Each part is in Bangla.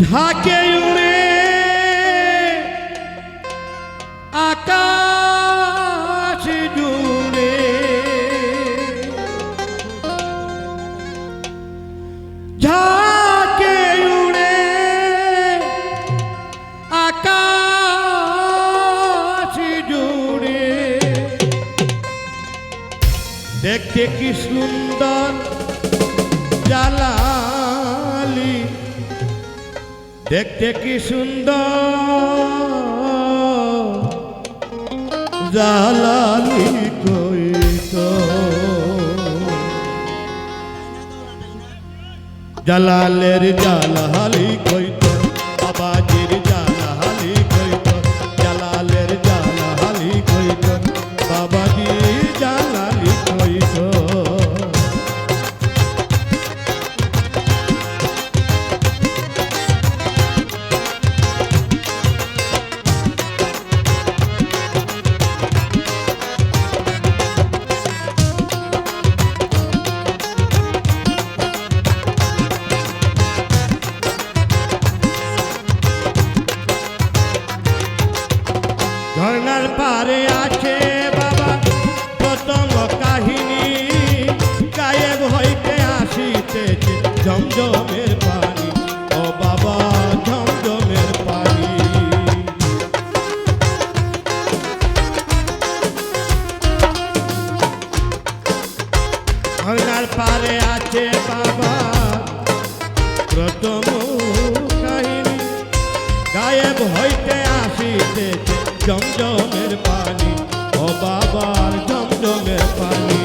ঝাঁকে উড়ে আকাশ জুড়ে ঝাঁকে উড়ে আকাশ জুড়ে দেখতে কি সুন্দর জালালি দেখতে কি সুন্দর জালালি কইতো জালালের জালালি কইতো বাবাজির জালালি কইতো জালালের জালালি কইতো বাবাজির জালালি কইতো ঝর্ণার পারে আছে বাবা প্রথম কাহিনী গায়েব হইতে আসিতেছে ঝমঝমের পানি ও বাবা ঝমঝমের পানি ঝর্ণার পারে আছে বাবা প্রথম কাহিনী গায়েব হইতে আসিতেছে জমজমের পানি ও বাবার জমজমের পানি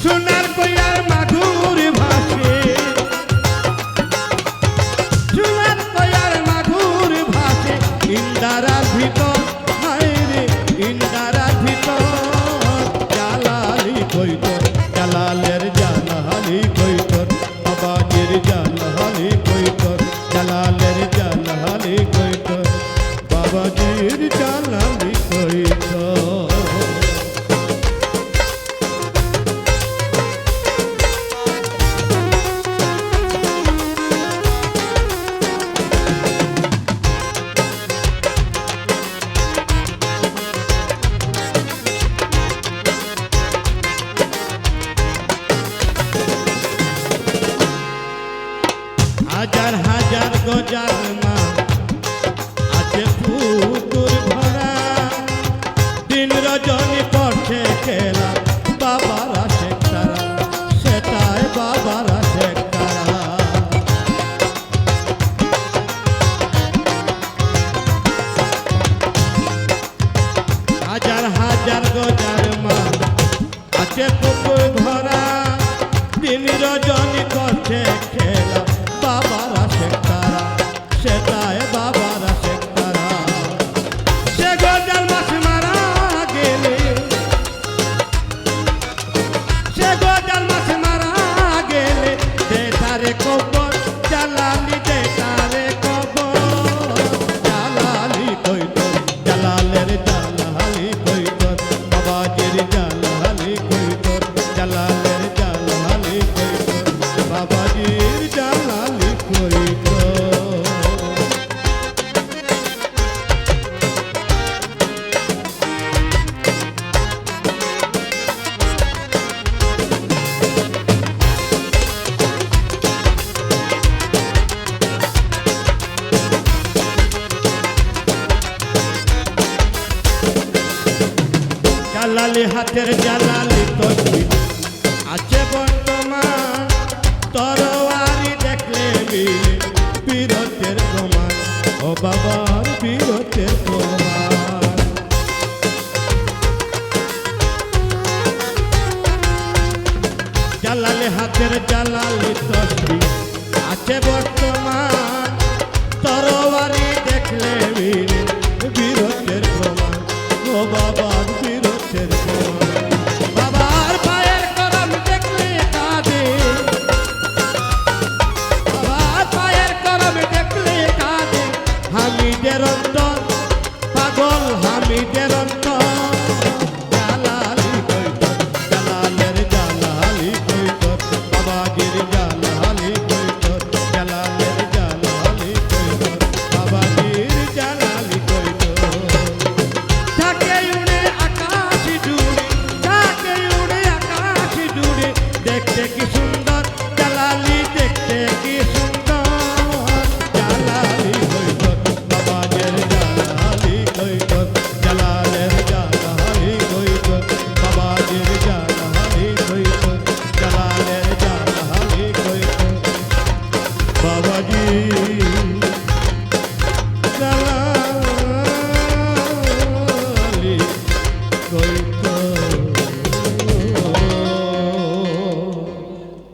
সোনার কইয়ার মাধুর ভাসে সোনার কইয়ার মাধুর ভাসে ইন্দারার ভিতর হায় রে ইন্দারার ভিতর জালালি কইতর জালালের জালালি কইতর বাবাজির জালালি কইতর জালালের জালালি কইতর বাবাজির জালালি কইতো হাজার হাজার গজার মা আছে পুকুর ভরা দিন রজনী করছে খেলা বাবারা শেখ তারা সেটাই বাবারা শেখ তারা হাজার হাজার গজার মা আছে পুকুর ভরা দিন রজনী করছে খেলা বাবারা শেখ তারা সেটাই বাবারা শেখ তারা সে গজার মাছ মারা গেলে সে গজার মাছ মারা গেলে দেখারে কবর জালালি দেখারে কবর জালালি কইতর জালালের জালালি কইতর বাবাজির জালালি কইতর জালালের জালালি কইতর বাবাজির জালালি কইতর জালালি হাতের জালালি তসবির আছে বর্তমান তরোয়ারি দেখলে মিলে বীরত্বের প্রমাণ ও বাবার বীরত্বের প্রমাণ জালালি হাতের জালালি তসবির আছে বর্তমান তরোয়ারি দেখলে মিলে বীরত্বের প্রমাণ ও বাবার বীরত্বের প্রমাণ বাবার পায়ের কদম দেখলে কাঁদে বাবার পায়ের কদম দেখলে কাঁদে হামিদের অন্তর পাগল হামিদের অন্তর জালালি কইতর জালালের জালালি কইতর বাবাজির জালালি কইতর জালালের জালালি জালালি